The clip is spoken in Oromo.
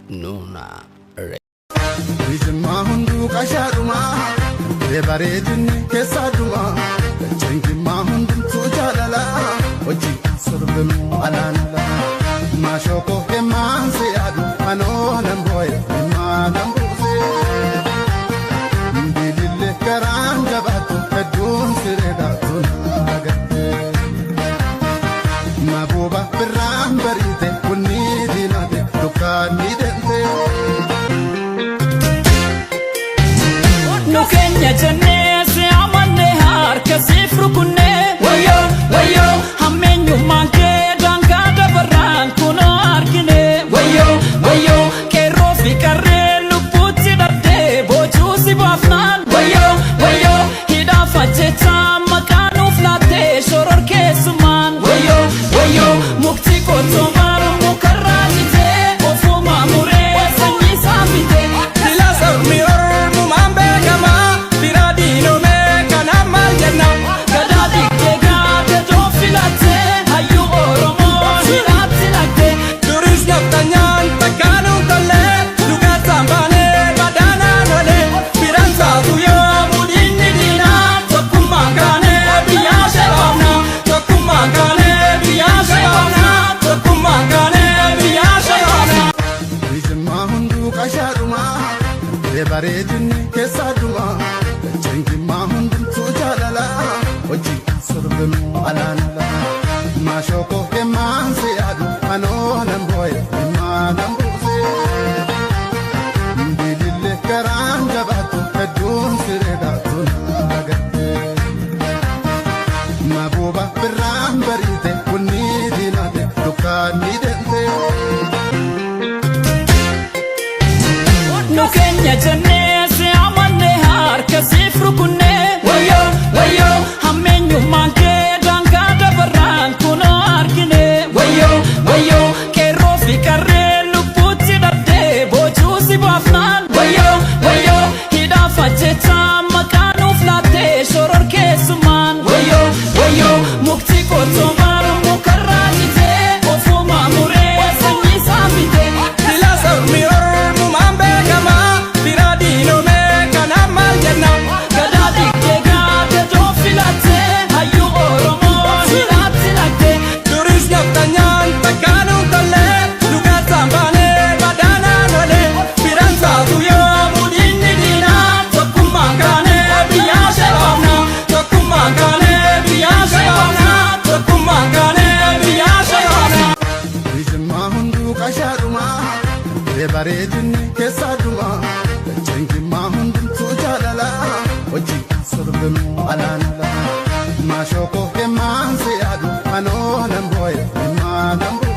Nuna Ijma hundu kasharuma Lebaredini kesaduma Chengima hundu tujalala Oji sorbemu alanala Mashoko kemanse adu Ano namboy ima nambuze Mbilile karanja batu Kadun sireda tunagate Mabuba peram barite Kunni dinate Dukani dente Nukenya jane se amane har kasifru kunne wayo wayo hamenyu manke danga dabaran kuno arkine wayo wayo ke rofi karre luputi darte boju si bafnan wayo wayo hida fajeta makanu flate shoror kesuman wayo wayo mukti ko tomar mukarrajite ofuma mure sanyi samite dilasa mior Lebaredini kesaduma Chengima hundu tujalala Oji sorbemu alanala Mashoko kemanse adu Ano namboy ima nambuze Mbilile karanja batu Kadun sireda tunagate Mabuba peram barite Kunni dinate Dukani dente Nukenya jane se amane har kasifru kunne wayo wayo hamenyu manke danga dabaran kuno arkine wayo wayo ke rofi karre luputi darte boju si bafnan wayo wayo hida fajeta makanu flate shoror kesuman wayo wayo mukti ko tomar mukarrajite ofuma mure sanyi samite dilasa mior Lebaredini kesaduma Chengima hundu tujalala Oji sorbemu alanala Mashoko kemanse adu Ano namboy ima nambuze